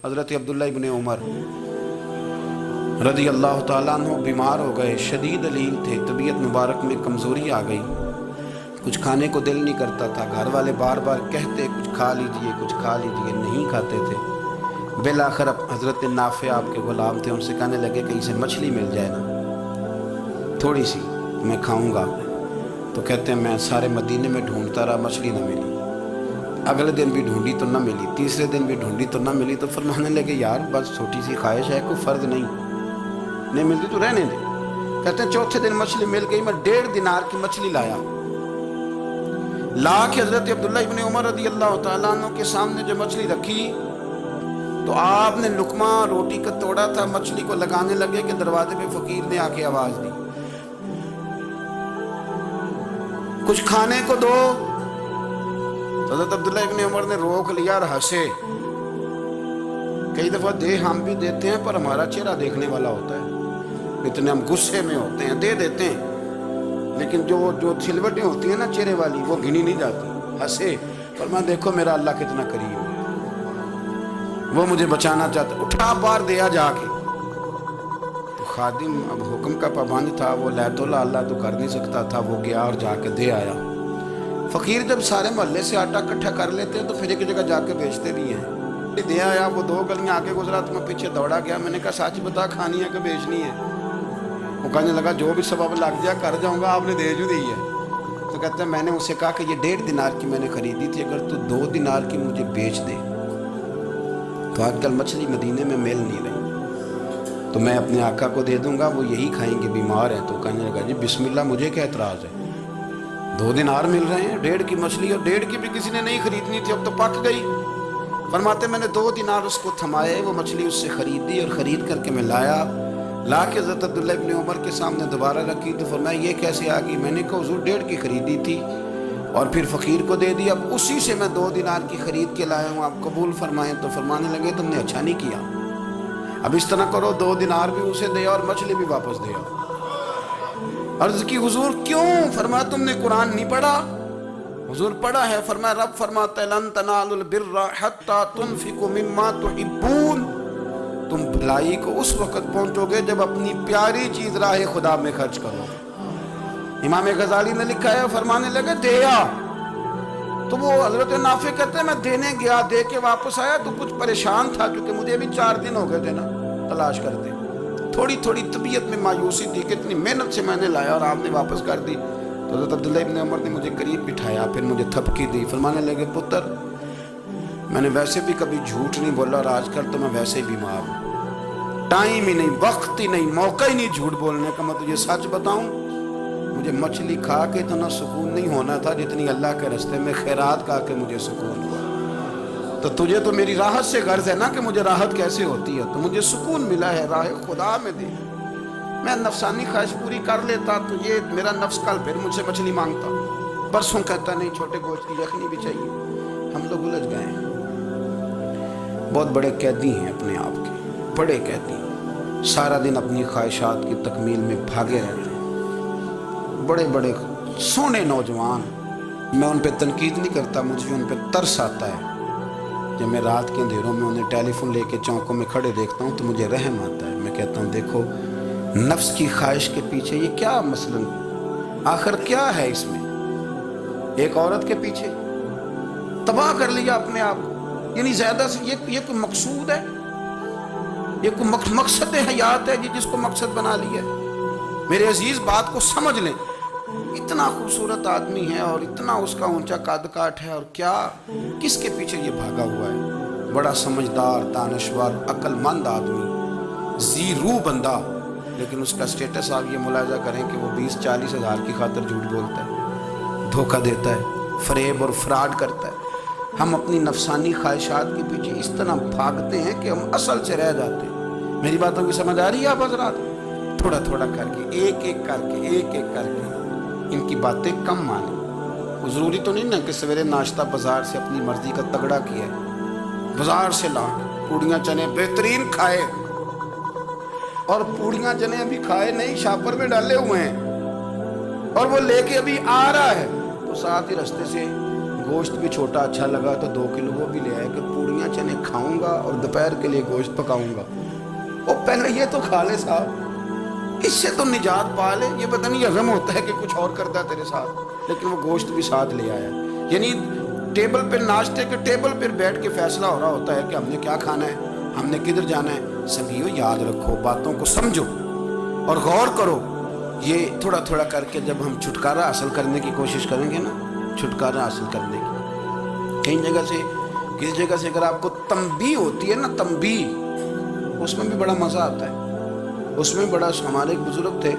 حضرت عبداللہ ابن عمر رضی اللہ تعالیٰ عنہ بیمار ہو گئے، شدید علیل تھے، طبیعت مبارک میں کمزوری آ گئی، کچھ کھانے کو دل نہیں کرتا تھا، گھر والے بار بار کہتے کچھ کھا لیجئے کچھ کھا لیجئے، نہیں کھاتے تھے۔ بالآخر حضرت نافع آپ کے غلام تھے، ان سے کہنے لگے کہیں سے مچھلی مل جائے نا تھوڑی سی میں کھاؤں گا، تو کہتے ہیں میں سارے مدینے میں ڈھونڈتا رہا، مچھلی نہ ملی، اگلے دن بھی ڈھونڈی تو نہ ملی، تیسرے دن بھی ڈھونڈی تو نہ ملی، تو فرمانے لگے یار بس چھوٹی سی خواہش ہے، کوئی فرض نہیں ملتی تو رہنے دے۔ کہتے ہیں چوتھے دن مچھلی مل گئی، میں 1.5 دینار کی مچھلی لا کے حضرت عبداللہ ابن عمر رضی اللہ تعالیٰ عنہ کے سامنے جو مچھلی رکھی تو آپ نے لقمہ روٹی کا توڑا تھا، مچھلی کو لگانے لگے کہ دروازے پہ فقیر نے آ کے آواز دی کچھ کھانے کو دو۔ حضرت عبداللہ ابن عمر نے روک لیا اور ہنسے۔ کئی دفعہ دے ہم بھی دیتے ہیں پر ہمارا چہرہ دیکھنے والا ہوتا ہے، اتنے ہم غصے میں ہوتے ہیں، دے دیتے ہیں، لیکن جو چھلوٹیں ہوتی ہیں نا چہرے والی وہ گنی نہیں جاتی۔ ہنسے فرمایا دیکھو میرا اللہ کتنا کریم ہے، وہ مجھے بچانا چاہتا ہے، اٹھا بار دیا جا کے۔ تو خادم اب حکم کا پابند تھا، وہ لیت اللہ تو کر نہیں سکتا تھا، وہ گیا اور جا کے دے آیا۔ فقیر جب سارے محلے سے آٹا اکٹھا کر لیتے ہیں تو پھر ایک جگہ جا کے بیچتے بھی ہیں۔ دے آیا، وہ 2 گلیاں آگے گزرا تو میں پیچھے دوڑا گیا، میں نے کہا سچ بتا کھانی ہے کہ بیچنی ہے؟ وہ کہنے لگا جو بھی سبب لگ جائے کر جاؤں گا، آپ نے دے جو دی ہے۔ تو کہتے ہیں میں نے اسے کہا کہ یہ 1.5 دینار کی میں نے خریدی تھی، اگر تو 2 دینار کی مجھے بیچ دے تو آج کل مچھلی مدینے میں مل نہیں رہی، تو میں اپنے آقا کو دے دوں گا، وہ یہی کھائیں گے، بیمار ہیں۔ تو کہنے لگا جی بسم اللہ، مجھے کیا اعتراض ہے، 2 دینار مل رہے ہیں، 1.5 کی مچھلی، اور 1.5 کی بھی کسی نے نہیں خریدنی تھی، اب تو پک گئی۔ فرماتے میں نے 2 دینار اس کو تھمائے، وہ مچھلی اس سے خریدی، اور خرید کر کے میں لا کے حضرت عبداللہ ابن عمر کے سامنے دوبارہ رکھی۔ تو فرمایا یہ کیسے آ گئی؟ میں نے کہا حضور 1.5 کی خریدی تھی اور پھر فقیر کو دے دی، اب اسی سے میں 2 دینار کی خرید کے لایا ہوں، آپ قبول فرمائیں۔ تو فرمانے لگے تم نے اچھا نہیں کیا، اب اس طرح کرو 2 دینار بھی اسے دیا اور مچھلی بھی واپس دیا۔ عرض کی حضور کیوں؟ فرمایا تم نے قرآن نہیں پڑھا؟ حضور پڑھا ہے۔ فرمایا رب فرماتا ہے لن تنالوا البر حتی تنفقوا مما تحبون، تم بھلائی کو اس وقت پہنچو گے جب اپنی پیاری چیز راہ خدا میں خرچ کرو۔ امام غزالی نے لکھا ہے، فرمانے لگے دیا، تو وہ حضرت نافع کہتے ہیں میں دینے گیا، دے کے واپس آیا تو کچھ پریشان تھا کیونکہ مجھے بھی 4 دن ہو گئے تھے نا تلاش کرتے، تھوڑی طبیعت میں مایوسی تھی کہ اتنی محنت سے میں نے لایا اور آپ نے واپس کر دی۔ تو حضرت عبداللہ ابن عمر نے مجھے قریب بٹھایا، پھر مجھے تھپکی دی، فرمانے لگے پتر میں نے ویسے بھی کبھی جھوٹ نہیں بولا اور آج کل تو میں ویسے ہی بیمار ہوں، ٹائم ہی نہیں، وقت ہی نہیں، موقع ہی نہیں جھوٹ بولنے کا، میں تجھے سچ بتاؤں مجھے مچھلی کھا کے اتنا سکون نہیں ہونا تھا جتنی اللہ کے راستے میں خیرات کھا کے مجھے سکون ہوا۔ تو تجھے تو میری راحت سے غرض ہے نا کہ مجھے راحت کیسے ہوتی ہے، تو مجھے سکون ملا ہے راہ خدا میں دے، میں نفسانی خواہش پوری کر لیتا تو یہ میرا نفس کل پھر مجھ سے مچھلی مانگتا، پرسوں کہتا نہیں چھوٹے گوشت کی یخنی بھی چاہیے۔ ہم لوگ الجھ گئے ہیں، بہت بڑے قیدی ہیں اپنے آپ کے، بڑے قیدی، سارا دن اپنی خواہشات کی تکمیل میں بھاگے رہتے ہیں، بڑے بڑے سونے نوجوان۔ میں ان پہ تنقید نہیں کرتا، مجھے ان پہ ترس آتا ہے، جب میں رات کے اندھیروں میں انہیں ٹیلی فون لے کے چوکوں میں کھڑے دیکھتا ہوں تو مجھے رحم آتا ہے۔ میں کہتا ہوں دیکھو نفس کی خواہش کے پیچھے یہ کیا مثلاً آخر کیا ہے اس میں، ایک عورت کے پیچھے تباہ کر لیا اپنے آپ کو، یعنی زیادہ سے یہ کوئی مقصود ہے، یہ کوئی مقصد حیات ہے جس کو مقصد بنا لیا ہے؟ میرے عزیز بات کو سمجھ لیں، اتنا خوبصورت آدمی ہے اور اتنا اس کا اونچا قد کاٹ ہے، اور کیا کس کے پیچھے یہ بھاگا ہوا ہے؟ بڑا سمجھدار، دانشور، عقل مند آدمی، ذی روح بندہ، لیکن اس کا سٹیٹس آپ یہ ملاحظہ کریں کہ وہ 20-40 ہزار کی خاطر جھوٹ بولتا ہے، دھوکہ دیتا ہے، فریب اور فراڈ کرتا ہے۔ ہم اپنی نفسانی خواہشات کے پیچھے اس طرح بھاگتے ہیں کہ ہم اصل سے رہ جاتے ہیں۔ میری باتوں کی سمجھ آ رہی ہے آپ حضرات؟ تھوڑا تھوڑا کر کے، ایک ایک کر کے ان کی باتیں کم مانیں۔ ضروری تو نہیں نا کہ سویرے ناشتہ بازار سے اپنی مرضی کا تگڑا کیا ہے، بازار سے لا پوڑیاں چنے بہترین کھائے، اور پوڑیاں چنے ابھی کھائے نہیں، شاپر میں ڈالے ہوئے ہیں، اور وہ لے کے ابھی آ رہا ہے تو ساتھ ہی رستے سے گوشت بھی چھوٹا اچھا لگا تو 2 کلو وہ بھی لے آئے کہ پوڑیاں چنے کھاؤں گا اور دوپہر کے لیے گوشت پکاؤں گا۔ وہ پہلے یہ تو کھا لے صاحب، اس سے تو نجات پا لے۔ یہ پتہ نہیں غم ہوتا ہے کہ کچھ اور کرتا ہے تیرے ساتھ، لیکن وہ گوشت بھی ساتھ لے آیا۔ یعنی ٹیبل پہ، ناشتے کے ٹیبل پر بیٹھ کے فیصلہ ہو رہا ہوتا ہے کہ ہم نے کیا کھانا ہے، ہم نے کدھر جانا ہے۔ سبھیو یاد رکھو، باتوں کو سمجھو اور غور کرو۔ یہ تھوڑا تھوڑا کر کے جب ہم چھٹکارا حاصل کرنے کی کوشش کریں گے نا، چھٹکارا حاصل کرنے کی، کئی جگہ سے، کسی جگہ سے اگر آپ کو تنبیہ ہوتی ہے نا، تنبیہ، اس میں بھی بڑا مزہ آتا ہے۔ اس میں بڑا، ہمارے ایک بزرگ تھے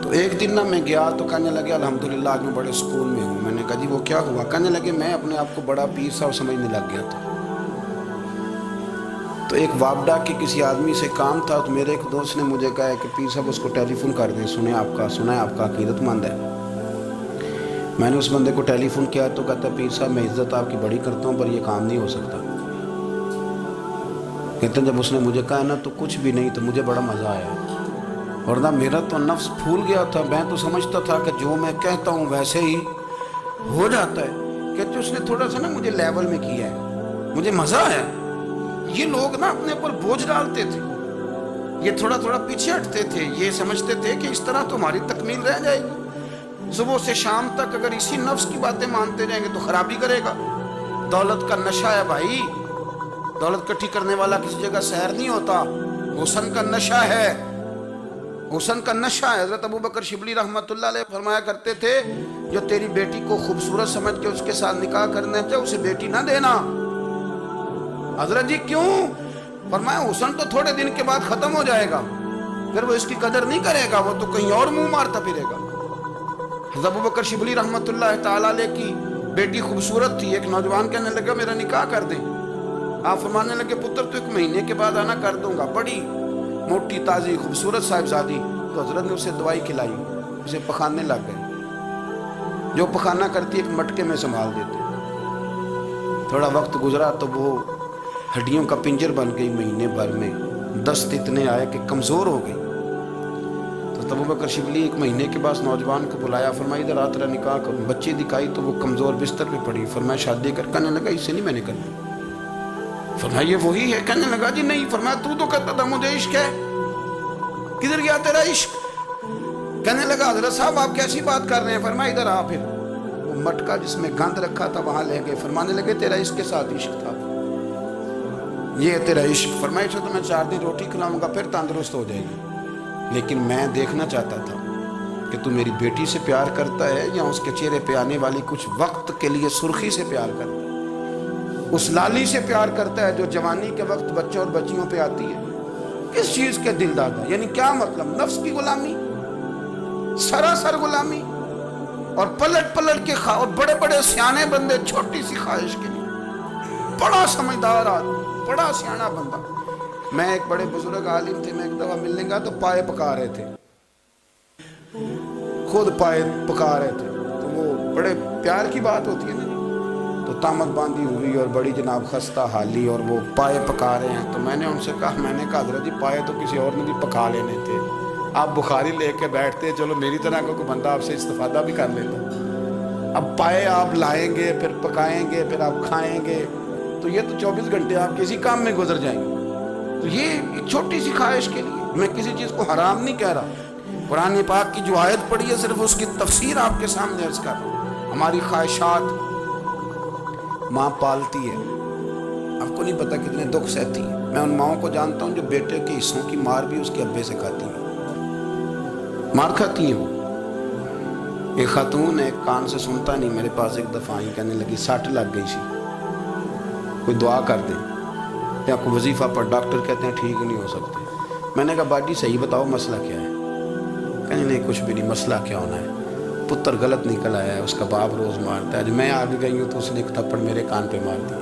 تو ایک دن نا میں گیا تو کہنے لگے الحمدللہ آج میں بڑے سکون میں ہوں۔ میں نے کہا جی وہ کیا ہوا؟ کہنے لگے میں اپنے آپ کو بڑا پیر صاحب سمجھنے لگ گیا تھا۔ تو ایک وابڈا کے کسی آدمی سے کام تھا تو میرے ایک دوست نے مجھے کہا کہ پیر صاحب اس کو ٹیلی فون کر دیں، سنا ہے آپ کا عقیدت مند ہے۔ میں نے اس بندے کو ٹیلی فون کیا تو کہتا پیر صاحب میں عزت آپ کی بڑی کرتا ہوں پر یہ کام نہیں ہو سکتا۔ کہتے ہیں جب اس نے مجھے کہا نا تو کچھ بھی نہیں، تو مجھے بڑا مزہ آیا، ورنہ میرا تو نفس پھول گیا تھا۔ میں تو سمجھتا تھا کہ جو میں کہتا ہوں ویسے ہی ہو جاتا ہے۔ کہتے اس نے تھوڑا سا نا مجھے لیول میں کیا ہے، مجھے مزہ آیا۔ یہ لوگ نا اپنے اوپر بوجھ ڈالتے تھے، یہ تھوڑا تھوڑا پیچھے ہٹتے تھے، یہ سمجھتے تھے کہ اس طرح تو ہماری تکمیل رہ جائے گی۔ صبح سے شام تک اگر اسی نفس کی باتیں مانتے رہیں گے تو خرابی کرے گا۔ دولت کا نشہ ہے بھائی، دولت کٹھی کرنے والا کسی جگہ سیر نہیں ہوتا، حسن کا نشہ ہے، حسن کا نشہ ہے۔ حضرت ابو بکر شبلی رحمۃ اللہ علیہ فرمایا کرتے تھے جو تیری بیٹی کو خوبصورت سمجھ کے اس کے ساتھ نکاح کرنا چاہے اسے بیٹی نہ دینا۔ حضرت جی کیوں؟ فرمایا حسن تو تھوڑے دن کے بعد ختم ہو جائے گا، پھر وہ اس کی قدر نہیں کرے گا، وہ تو کہیں اور منہ مارتا پھرے گا۔ حضرت ابو بکر شبلی رحمۃ اللہ تعالیٰ علیہ کی بیٹی خوبصورت تھی، ایک نوجوان کہنے لگا میرا نکاح کر دیں۔ آپ فرمانے لگے پتر تو 1 مہینے کے بعد آنا، کر دوں گا۔ بڑی موٹی تازی خوبصورت صاحبزادی، تو حضرت نے اسے دوائی کھلائی، اسے پخانے لگ گئے۔ جو پخانہ کرتی ایک مٹکے میں سنبھال دیتے۔ تھوڑا وقت گزرا تو وہ ہڈیوں کا پنجر بن گئی، مہینے بھر میں دست اتنے آئے کہ کمزور ہو گئی۔ تو ابو بکر شبلی 1 مہینے کے بعد نوجوان کو بلایا، فرمایا ادھر آ تیرا نکاح کروں۔ بچی دکھائی تو وہ کمزور بستر پہ پڑی، فرمایا شادی کر۔ کہنے لگا اس سے نہیں میں نے کرنی۔ فرمایا یہ وہی ہے؟ کہنے لگا جی نہیں۔ فرمایا تو کہتا تھا مجھے عشق ہے، کدھر گیا تیرا عشق؟ کہنے لگا حضرت صاحب آپ کیسی بات کر رہے ہیں؟ فرمایا ادھر آ۔ پھر وہ مٹکا جس میں گند رکھا تھا وہاں لے گئے، فرمانے لگے تیرا اس کے ساتھ عشق تھا، یہ ہے تیرا عشق۔ فرمایا تو میں 4 دن روٹی کھلاؤں گا پھر تندرست ہو جائے گی، لیکن میں دیکھنا چاہتا تھا کہ تو میری بیٹی سے پیار کرتا ہے یا اس کے چہرے پہ آنے والی کچھ وقت کے لیے سرخی سے پیار کرتا ہے، اس لالی سے پیار کرتا ہے جو جوانی کے وقت بچوں اور بچیوں پہ آتی ہے۔ کس چیز کے دل دادا؟ یعنی کیا مطلب؟ نفس کی غلامی، سراسر غلامی، اور پلٹ پلٹ کے اور بڑے بڑے سیانے بندے چھوٹی سی خواہش کے لیے، بڑا سمجھدار آدمی، بڑا سیانا بندہ۔ میں ایک بڑے بزرگ عالم تھے، میں ایک دفعہ ملنے گا تو پائے پکا رہے تھے، خود پائے پکا رہے تھے، تو وہ بڑے پیار کی بات ہوتی ہے نا، تو تامت باندھی ہوئی اور بڑی جناب خستہ حالی، اور وہ پائے پکا رہے ہیں۔ تو میں نے ان سے کہا حضرت جی پائے تو کسی اور نے بھی پکا لینے تھے، آپ بخاری لے کے بیٹھتے، چلو میری طرح کا کوئی بندہ آپ سے استفادہ بھی کر لیتا۔ اب پائے آپ لائیں گے، پھر پکائیں گے، پھر آپ کھائیں گے، تو یہ تو 24 گھنٹے آپ کسی کام میں گزر جائیں گے۔ تو یہ چھوٹی سی خواہش کے لیے میں کسی چیز کو حرام نہیں کہہ رہا، قرآن پاک کی جو آیت پڑھی ہے صرف اس کی تفسیر آپ کے سامنے عرض کر رہا ہوں۔ ہماری خواہشات ماں پالتی ہے، آپ کو نہیں پتا کتنے دکھ سہتی ہے۔ میں ان ماؤں کو جانتا ہوں جو بیٹے کے حصوں کی مار بھی اس کے ابے سے کھاتی ہیں، مار کھاتی ہیں وہ۔ ایک خاتون ہے، ایک کان سے سنتا نہیں، میرے پاس ایک دفعہ آئی، کہنے لگی 60 لگ گئی سی، کوئی دعا کر دیں یا کوئی وظیفہ پر، ڈاکٹر کہتے ہیں ٹھیک نہیں ہو سکتے۔ میں نے کہا باجی صحیح بتاؤ مسئلہ کیا ہے؟ کہنے نہیں کچھ بھی نہیں، مسئلہ کیا ہونا ہے، پتر غلط نکل آیا ہے، اس کا باپ روز مارتا ہے، آج میں آگے گئی ہوں تو اس نے ایک تھپڑ میرے کان پہ مار دیا،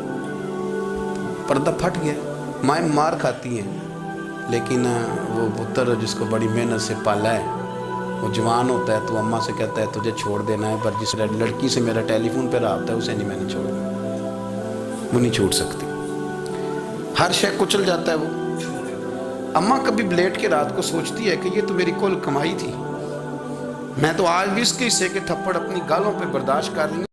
پردہ پھٹ گیا۔ مائیں مار کھاتی ہیں، لیکن وہ پتر جس کو بڑی محنت سے پالا ہے وہ جوان ہوتا ہے تو اماں سے کہتا ہے تجھے چھوڑ دینا ہے، پر جس لڑکی سے میرا ٹیلی فون پہ رابطہ ہے اسے نہیں میں نے چھوڑنا، وہ نہیں چھوڑ سکتی، ہر شے کچل جاتا ہے وہ۔ اماں کبھی بلیٹ کے رات کو سوچتی ہے کہ یہ تو میری کل کمائی تھی، میں تو آج بھی اس کے حصے کے تھپڑ اپنی گالوں پہ برداشت کر رہی ہوں۔